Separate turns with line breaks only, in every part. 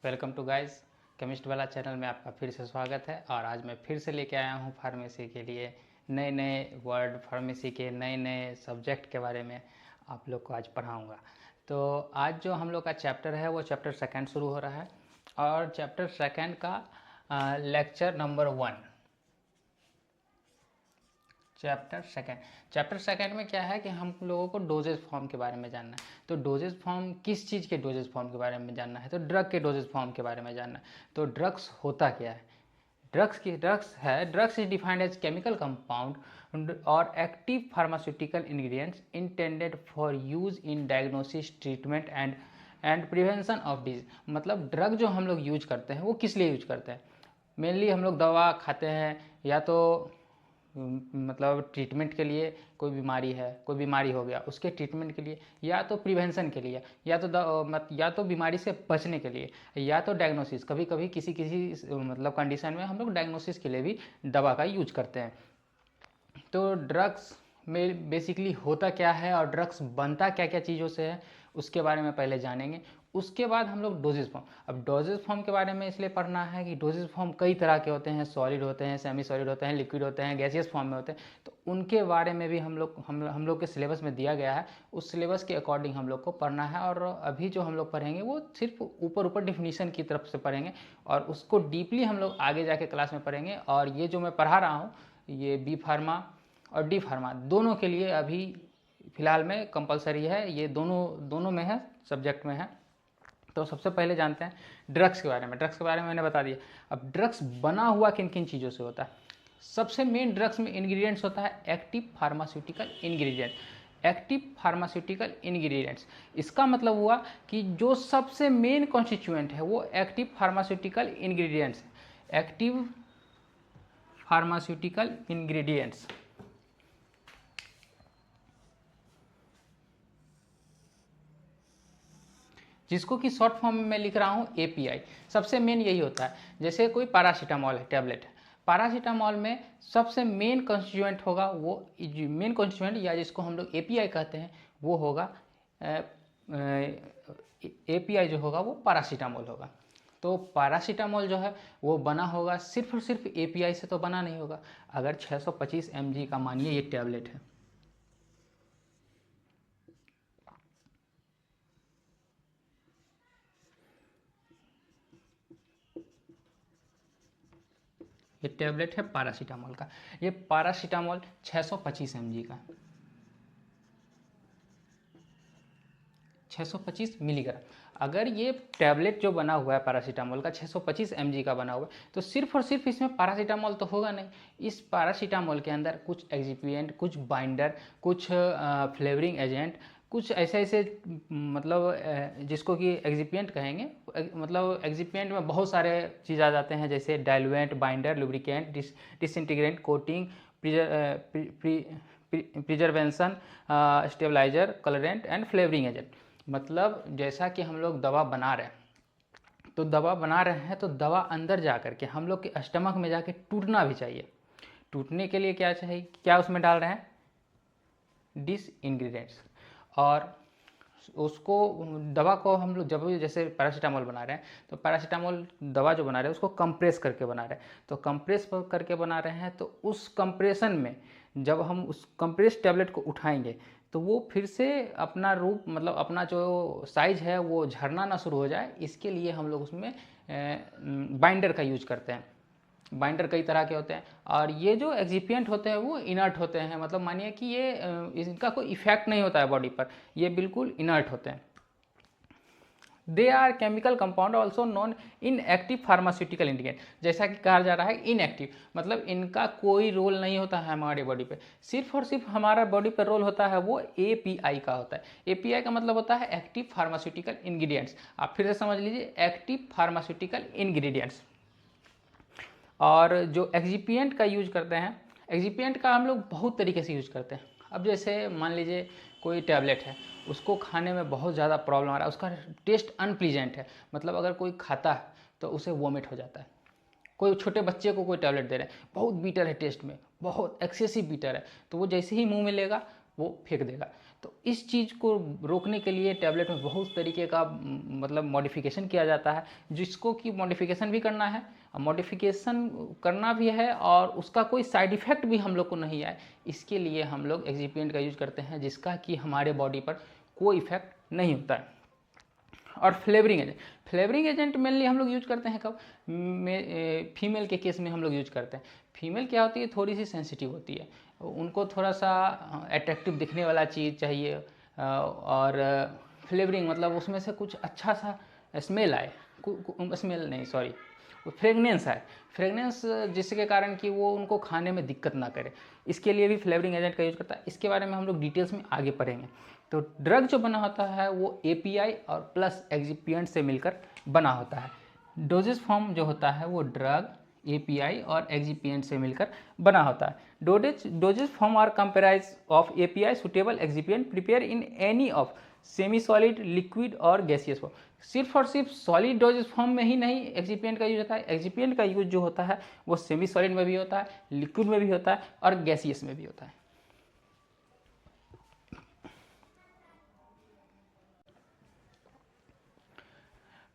Welcome to guys. Chemist वाला channel में आपका फिर से स्वागत है। और आज मैं फिर से लेके आया हूँ फार्मेसी के लिए नए नए वर्ड, फार्मेसी के नए नए सब्जेक्ट के बारे में आप लोग को आज पढ़ाऊँगा। तो आज जो हम लोग का चैप्टर है वो चैप्टर सेकंड शुरू हो रहा है और चैप्टर सेकंड का लेक्चर नंबर 1। चैप्टर सेकंड में क्या है कि हम लोगों को डोजेज फॉर्म के बारे में जानना है। तो डोजेज फॉर्म, किस चीज़ के डोजेज फॉर्म के बारे में जानना है? तो ड्रग के डोजेज फॉर्म के बारे में जानना है। तो ड्रग्स होता क्या है? Drugs is defined as chemical compound और active pharmaceutical ingredients intended for use in diagnosis, treatment and prevention of disease. मतलब ड्रग जो हम लोग यूज करते हैं वो किस लिए यूज करते हैं? मेनली हम लोग दवा खाते हैं या तो मतलब ट्रीटमेंट के लिए, कोई बीमारी हो गया उसके ट्रीटमेंट के लिए, या तो प्रिवेंशन के लिए, या तो बीमारी से बचने के लिए, या तो डायग्नोसिस। कभी कभी किसी किसी मतलब कंडीशन में हम लोग डायग्नोसिस के लिए भी दवा का यूज करते हैं। तो ड्रग्स में बेसिकली होता क्या है और ड्रग्स बनता क्या क्या चीज़ों से है उसके बारे में पहले जानेंगे। उसके बाद हम लोग डोजेज फॉर्म। अब डोजेज फॉर्म के बारे में इसलिए पढ़ना है कि डोजेज फॉर्म कई तरह के होते हैं, सॉलिड होते हैं, सेमी सॉलिड होते हैं, लिक्विड होते हैं, गैसियस फॉर्म में होते हैं। तो उनके बारे में भी हम लोग के सिलेबस में दिया गया है। उस सिलेबस के अकॉर्डिंग हम लोग को पढ़ना है। और अभी जो हम लोग पढ़ेंगे वो सिर्फ ऊपर डिफिनीशन की तरफ से पढ़ेंगे और उसको डीपली हम लोग आगे जाके क्लास में पढ़ेंगे। और ये जो मैं पढ़ा रहा हूँ ये बी फार्मा और डी फार्मा दोनों के लिए अभी फ़िलहाल में कंपलसरी है। ये दोनों में है, सब्जेक्ट में है। तो सबसे पहले जानते हैं ड्रग्स के बारे में। ड्रग्स के बारे में मैंने बता दिया। अब ड्रग्स बना हुआ किन किन चीज़ों से होता है? सबसे मेन ड्रग्स में इंग्रेडिएंट्स होता है active pharmaceutical ingredient. Active pharmaceutical ingredients, इसका मतलब हुआ कि जो सबसे मेन कॉन्स्टिट्यूएंट है वो active pharmaceutical ingredients. Active pharmaceutical ingredients, जिसको कि शॉर्ट फॉर्म में मैं लिख रहा हूँ एपीआई। सबसे मेन यही होता है। जैसे कोई पैरासीटामॉल है, टैबलेट है, पैरासीटामॉल में सबसे मेन कॉन्स्टिट्यूएंट होगा वो, मेन कॉन्स्टिट्यूएंट या जिसको हम लोग एपीआई कहते हैं वो होगा, एपीआई जो होगा वो पैरासीटामॉल होगा। तो पैरासीटामॉल जो है वो बना होगा सिर्फ और सिर्फ एपीआई से, तो बना नहीं होगा। अगर 625 mg का मानिए ये टैबलेट है, ये टैबलेट है पैरासीटामॉल का। ये पैरासीटामॉल 625 mg का, 625 मिलीग्राम। अगर ये टैबलेट जो बना हुआ है पैरासीटामॉल का 625 mg का बना हुआ है, तो सिर्फ और सिर्फ इसमें पैरासीटामॉल तो होगा नहीं। इस पैरासीटामॉल के अंदर कुछ एक्सिपिएंट, कुछ बाइंडर, कुछ फ्लेवरिंग एजेंट, कुछ ऐसे मतलब जिसको कि एक्सिपिएंट कहेंगे। मतलब एक्सिपिएंट में बहुत सारे चीज़ आ जाते हैं, जैसे diluent, binder, lubricant, disintegrant, coating, preservation, stabiliser, colourant and flavouring agent. मतलब जैसा कि हम लोग दवा बना रहे हैं, तो दवा बना रहे हैं तो दवा अंदर जा कर के हम लोग के स्टमक में जाके टूटना भी चाहिए। टूटने के लिए क्या चाहिए, क्या उसमें डाल रहे हैं? This ingredients. और उसको, दवा को हम लोग जब जैसे पैरासीटामॉल बना रहे हैं तो पैरासीटामॉल दवा जो बना रहे हैं उसको कंप्रेस करके बना रहे हैं। तो कंप्रेस करके बना रहे हैं तो उस कंप्रेशन में जब हम उस कंप्रेस टैबलेट को उठाएंगे तो वो फिर से अपना रूप, मतलब अपना जो साइज है वो झरना ना शुरू हो जाए, इसके लिए हम लोग उसमें बाइंडर का यूज करते हैं। बाइंडर कई तरह के होते हैं और ये जो एक्सिपिएंट होते हैं वो इनर्ट होते हैं। मतलब मानिए कि ये इनका कोई इफेक्ट नहीं होता है बॉडी पर, ये बिल्कुल इनर्ट होते हैं। They are chemical compound also non inactive pharmaceutical ingredient. जैसा कि कहा जा रहा है इनएक्टिव, मतलब इनका कोई रोल नहीं होता है हमारी बॉडी पे। सिर्फ और सिर्फ हमारा बॉडी पर रोल होता है वो एपीआई का होता है। एपीआई का मतलब होता है एक्टिव फार्मास्यूटिकल इंग्रेडिएंट्स। आप फिर से समझ लीजिए, एक्टिव फार्मास्यूटिकल इंग्रेडिएंट्स। और जो एक्सिपिएंट का यूज करते हैं, एक्सिपिएंट का हम लोग बहुत तरीके से यूज करते हैं। अब जैसे मान लीजिए कोई टैबलेट है, उसको खाने में बहुत ज़्यादा प्रॉब्लम आ रहा है, उसका टेस्ट अनप्लीजेंट है, मतलब अगर कोई खाता है तो उसे वोमिट हो जाता है। कोई छोटे बच्चे को कोई टैबलेट दे रहे हैं, बहुत बीटर है, टेस्ट में बहुत एक्सेसिव बीटर है, तो वो जैसे ही मुंह में लेगा वो फेंक देगा। तो इस चीज़ को रोकने के लिए टैबलेट में बहुत तरीके का मतलब मॉडिफिकेशन किया जाता है, जिसको कि मॉडिफिकेशन भी करना है, मॉडिफिकेशन करना भी है और उसका कोई साइड इफ़ेक्ट भी हम लोग को नहीं आए, इसके लिए हम लोग एक्सिपिएंट का यूज करते हैं, जिसका कि हमारे बॉडी पर कोई इफेक्ट नहीं होता है। और फ्लेवरिंग एजेंट मेनली हम लोग यूज करते हैं कब, फीमेल के केस में हम लोग यूज करते हैं। फीमेल क्या होती है, थोड़ी सी सेंसिटिव होती है, उनको थोड़ा सा अट्रैक्टिव दिखने वाला चीज़ चाहिए, और फ्लेवरिंग मतलब उसमें से कुछ अच्छा सा स्मेल आए, स्मेल नहीं सॉरी फ्रेगनेंस है, फ्रेगनेंस जिसके कारण कि वो उनको खाने में दिक्कत ना करे, इसके लिए भी फ्लेवरिंग एजेंट का यूज करता है। इसके बारे में हम लोग डिटेल्स में आगे पढ़ेंगे। तो ड्रग जो बना होता है वो एपीआई और प्लस एक्सिपिएंट से मिलकर बना होता है। डोजेज फॉर्म जो होता है वो ड्रग, एपीआई और एक्सिपिएंट से मिलकर बना होता है। Dosages form are comprise of API suitable excipient prepare in any of semi solid, liquid और गैसियस फॉर्म। सिर्फ और सिर्फ सॉलिड डोजेज फॉर्म में ही नहीं एक्सिपिएंट का यूज होता है, एक्सिपिएंट का यूज जो होता है वो सेमी सॉलिड में भी होता है, लिक्विड में भी होता है और गैसियस में भी होता है।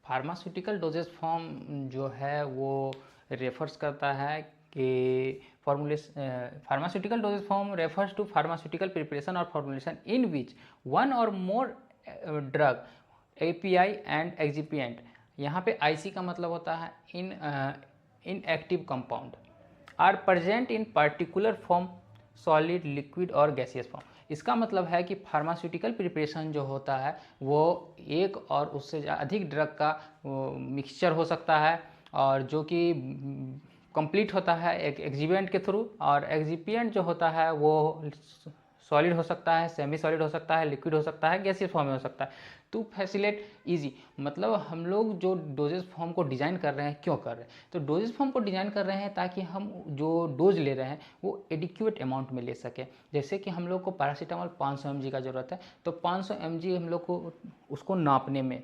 फार्मास्यूटिकल डोजेज फॉर्म जो है वो रेफर्स करता है कि pharmaceutical dosages form refers to pharmaceutical preparation और formulation in which one or more drug, API and excipient, यहाँ पे आईसी का मतलब होता है inactive compound, are present in particular form, solid, liquid और गैसियस फॉर्म। इसका मतलब है कि फार्मास्यूटिकल प्रिपरेशन जो होता है वो एक और उससे अधिक ड्रग का मिक्सचर हो सकता है, और जो कि कंप्लीट होता है एक एक्सिपिएंट के थ्रू, और एक्सिपिएंट जो होता है वो सॉलिड हो सकता है, सेमी सॉलिड हो सकता है, लिक्विड हो सकता है, गैसियस फॉर्म में हो सकता है। टू फैसिलिटेट इजी, मतलब हम लोग जो डोजेज फॉर्म को डिज़ाइन कर रहे हैं, क्यों कर रहे हैं, तो डोजेज फॉर्म को डिज़ाइन कर रहे हैं ताकि हम जो डोज ले रहे हैं वो एडिक्वेट अमाउंट में ले सकें। जैसे कि हम लोग को पैरासीटामोल 500 mg का ज़रूरत है, तो 500 mg हम लोग को उसको नापने में,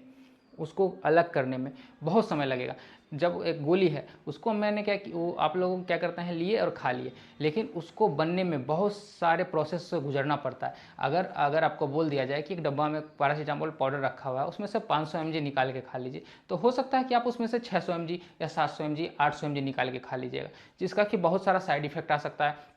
उसको अलग करने में बहुत समय लगेगा। जब एक गोली है उसको मैंने क्या कि वो आप लोग क्या करते हैं, लिए और खा लिए, लेकिन उसको बनने में बहुत सारे प्रोसेस से गुजरना पड़ता है। अगर आपको बोल दिया जाए कि एक डब्बा में पैरासीटामोल पाउडर रखा हुआ है, उसमें से 500 mg निकाल के खा लीजिए, तो हो सकता है कि आप उसमें से 600 mg या 700 mg 800 mg निकाल के खा लीजिएगा, जिसका कि बहुत सारा साइड इफेक्ट आ सकता है।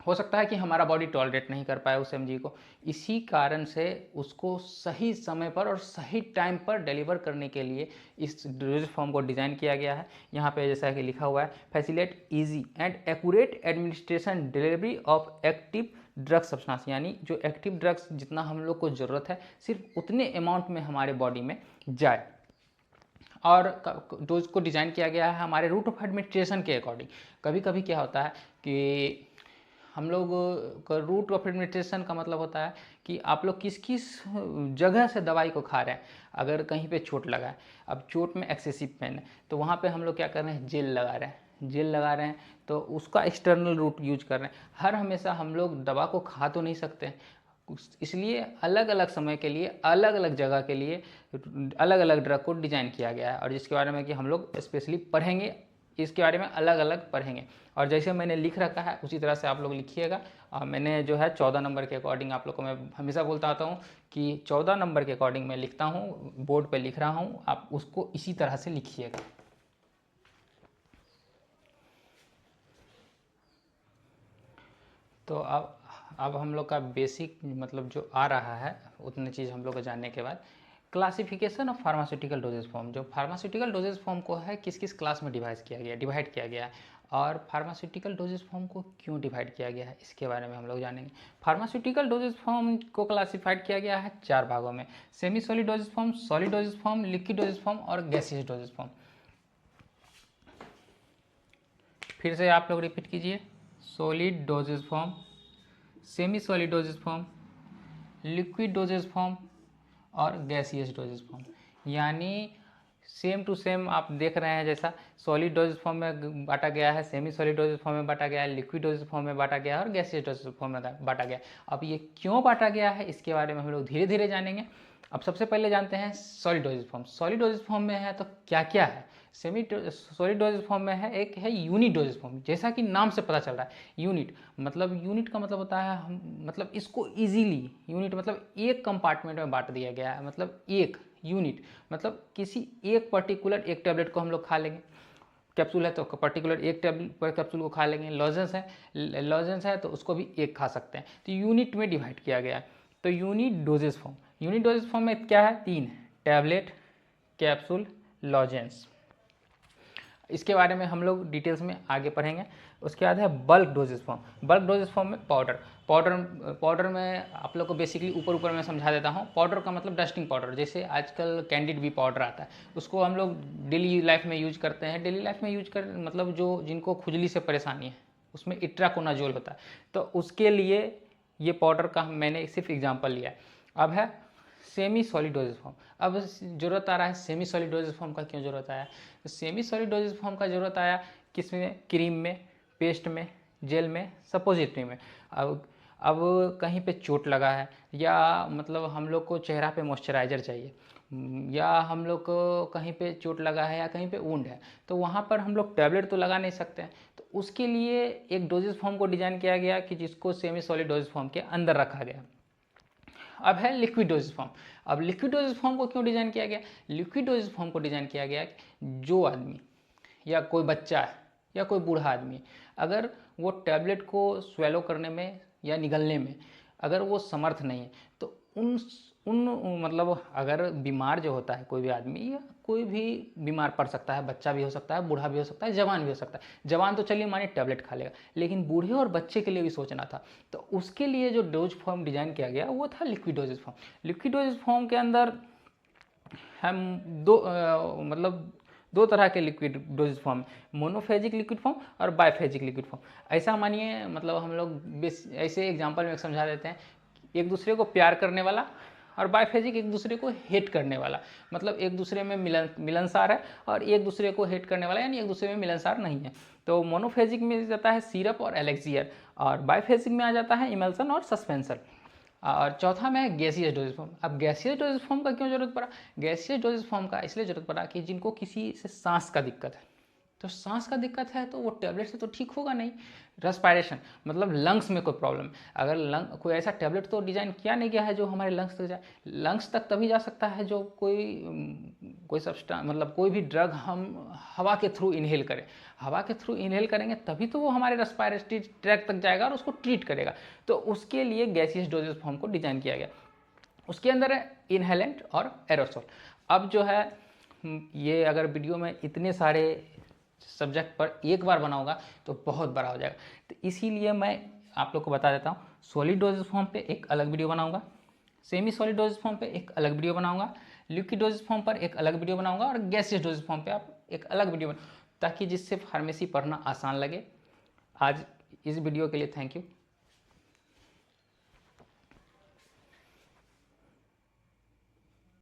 हो सकता है कि हमारा बॉडी टॉलरेट नहीं कर पाए उस एमजी को। इसी कारण से उसको सही समय पर और सही टाइम पर डिलीवर करने के लिए इस डोजेज फॉर्म को डिज़ाइन किया गया है। यहाँ पे जैसा कि लिखा हुआ है, facilitate easy and accurate administration delivery of active drug substance, यानी जो एक्टिव ड्रग्स जितना हम लोग को ज़रूरत है सिर्फ उतने अमाउंट में हमारे बॉडी में जाए। और डोज को डिज़ाइन किया गया है हमारे रूट ऑफ एडमिनिस्ट्रेशन के अकॉर्डिंग। कभी कभी क्या होता है कि हम लोग का रूट ऑफ एडमिनिस्ट्रेशन का मतलब होता है कि आप लोग किस किस जगह से दवाई को खा रहे हैं। अगर कहीं पे चोट लगा है, अब चोट में एक्सेसिव पेन है, तो वहाँ पे हम लोग क्या कर रहे हैं, जेल लगा रहे हैं, तो उसका एक्सटर्नल रूट यूज कर रहे हैं। हर हमेशा हम लोग दवा को खा तो नहीं सकते, इसलिए अलग अलग समय के लिए, अलग अलग जगह के लिए अलग अलग ड्रग को डिज़ाइन किया गया है, और जिसके बारे में कि हम लोग स्पेशली पढ़ेंगे, इसके बारे में अलग अलग पढ़ेंगे। और जैसे मैंने लिख रखा है उसी तरह से आप लोग लिखिएगा। मैंने जो है 14 नंबर के अकॉर्डिंग, आप लोग को मैं हमेशा बोलता आता हूँ कि 14 नंबर के अकॉर्डिंग मैं लिखता हूँ, बोर्ड पे लिख रहा हूँ, आप उसको इसी तरह से लिखिएगा। तो अब हम लोग का बेसिक मतलब जो आ रहा है उतनी चीज़ हम लोग को जानने के बाद, classification of pharmaceutical dosages form. जो फार्मास्यूटिकल डोजेज फॉर्म को है किस किस क्लास में डिवाइड किया गया है, और फार्मास्यूटिकल डोजेज फॉर्म को क्यों डिवाइड किया गया है, इसके बारे में हम लोग जानेंगे। फार्मास्यूटिकल डोजेज फॉर्म को क्लासिफाइड किया गया है 4 भागों में, semi solid doses form, solid doses form, liquid doses form और गैसियस डोजेज फॉर्म। फिर से आप लोग रिपीट कीजिए, solid doses form, semi solid doses form, liquid doses form और गैसियस डोजेज फॉर्म। यानी सेम टू सेम आप देख रहे हैं, जैसा सॉलिड डोजेज फॉर्म में बांटा गया है, सेमी सॉलिड डोजेज फॉर्म में बांटा गया है, लिक्विड डोजेज फॉर्म में बांटा गया है और गैसियस डोजेज फॉर्म में बांटा गया है। अब ये क्यों बांटा गया है इसके बारे में हम लोग धीरे धीरे जानेंगे। अब सबसे पहले जानते हैं solid doses form. Solid doses form में है तो क्या क्या है, सेमी सॉलिड डोजेज फॉर्म में है, एक है यूनिट डोजेज फॉर्म। जैसा कि नाम से पता चल रहा है यूनिट, मतलब यूनिट का मतलब होता है हम मतलब इसको इजीली, यूनिट मतलब एक कंपार्टमेंट में बांट दिया गया है, मतलब एक यूनिट मतलब किसी एक पर्टिकुलर एक टैबलेट को हम लोग खा लेंगे, कैप्सूल है तो पर्टिकुलर एक टेबल पर कैप्सूल को खा लेंगे, लॉजेंस है तो उसको भी एक खा सकते हैं, तो यूनिट में डिवाइड किया गया है। तो यूनिट डोजेज फॉर्म में क्या है, 3 टैबलेट, कैप्सूल, लॉजेंस। इसके बारे में हम लोग डिटेल्स में आगे पढ़ेंगे। उसके बाद है बल्क डोजेज फॉर्म में पाउडर में आप लोग को बेसिकली ऊपर में समझा देता हूँ। पाउडर का मतलब डस्टिंग पाउडर, जैसे आजकल कैंडिड भी पाउडर आता है, उसको हम लोग डेली लाइफ में यूज करते हैं। डेली लाइफ में यूज कर मतलब जो जिनको खुजली से परेशानी है उसमें इट्राकोनाजोल होता है, तो उसके लिए ये पाउडर का मैंने सिर्फ एग्जाम्पल लिया है। अब है सेमी सॉलिड डोजेज फॉर्म। अब जरूरत आ रहा है सेमी सॉलिड डोजेज फॉर्म का, क्यों जरूरत आया? तो सेमी सॉलिड डोजेज फॉर्म का जरूरत आया किस में, क्रीम में, पेस्ट में, जेल में, सपोजिटरी में। अब कहीं पे चोट लगा है, या मतलब हम लोग को चेहरा पे मॉइस्चराइज़र चाहिए, या हम लोग को कहीं पे चोट लगा है या कहीं पे वुंड है, तो वहाँ पर हम लोग टैबलेट तो लगा नहीं सकते हैं, तो उसके लिए एक डोजेज फॉर्म को डिज़ाइन किया गया कि जिसको सेमी सॉलिड डोजेज फॉर्म के अंदर रखा गया। अब है लिक्विड डोजेज फॉर्म। अब लिक्विड डोजेज फॉर्म को क्यों डिज़ाइन किया गया? लिक्विड डोजेज फॉर्म को डिज़ाइन किया गया कि जो आदमी या कोई बच्चा है या कोई बूढ़ा आदमी अगर वो टैबलेट को स्वेलो करने में या निगलने में अगर वो समर्थ नहीं है, तो उन मतलब अगर बीमार जो होता है कोई भी आदमी, या कोई भी बीमार पड़ सकता है, बच्चा भी हो सकता है, बूढ़ा भी हो सकता है, जवान भी हो सकता है। जवान तो चलिए मानिए टैबलेट खा लेगा, लेकिन बूढ़े और बच्चे के लिए भी सोचना था, तो उसके लिए जो डोज फॉर्म डिज़ाइन किया गया वो था liquid doses form. Liquid doses form के अंदर हम मतलब दो तरह के liquid doses form, monophasic liquid form और बायफेजिक लिक्विड फॉर्म। ऐसा मानिए, मतलब हम लोग ऐसे एग्जांपल में समझा देते हैं, एक दूसरे को प्यार करने वाला और बायफेजिक एक दूसरे को हेट करने वाला, मतलब एक दूसरे में मिलनसार है और एक दूसरे को हेट करने वाला, यानी एक दूसरे में मिलनसार नहीं है। तो मोनोफेजिक में जाता है सिरप और एलेक्सियर, और बायफेजिक में आ जाता है इमल्सन और सस्पेंसर, और चौथा में है गैसियस डोजेज फॉर्म। अब गैसियस डोजेज फॉर्म का क्यों जरूरत पड़ा? गैसियस डोजेज फॉर्म का इसलिए जरूरत पड़ा कि जिनको किसी से सांस का दिक्कत है, तो सांस का दिक्कत है तो वो टैबलेट से तो ठीक होगा नहीं। रेस्पायरेशन मतलब लंग्स में कोई प्रॉब्लम, अगर लंग कोई ऐसा टैबलेट तो डिजाइन किया नहीं गया है जो हमारे लंग्स तक जाए। लंग्स तक तभी जा सकता है जो कोई सब्सटेंस, मतलब कोई भी ड्रग हम हवा के थ्रू इनहेल करें। हवा के थ्रू इनहेल करेंगे तभी तो वो हमारे रेस्पायरेटरी ट्रैक तक जाएगा और उसको ट्रीट करेगा। तो उसके लिए गैसियस डोजेज फॉर्म को डिजाइन किया गया। उसके अंदर है इनहेलेंट और एरोसोल। अब जो है ये अगर वीडियो में इतने सारे सब्जेक्ट पर एक बार बनाऊंगा तो बहुत बड़ा हो जाएगा, तो इसीलिए मैं आप लोग को बता देता हूँ, सॉलिड डोजेज फॉर्म पे एक अलग वीडियो बनाऊंगा, सेमी सॉलिड डोजेज फॉर्म पे एक अलग वीडियो बनाऊंगा, लिक्विड डोजेज फॉर्म पर एक अलग वीडियो बनाऊंगा, और गैसियस डोजेज फॉर्म पे आप एक अलग वीडियो ताकि जिससे फार्मेसी पढ़ना आसान लगे। आज इस वीडियो के लिए थैंक यू।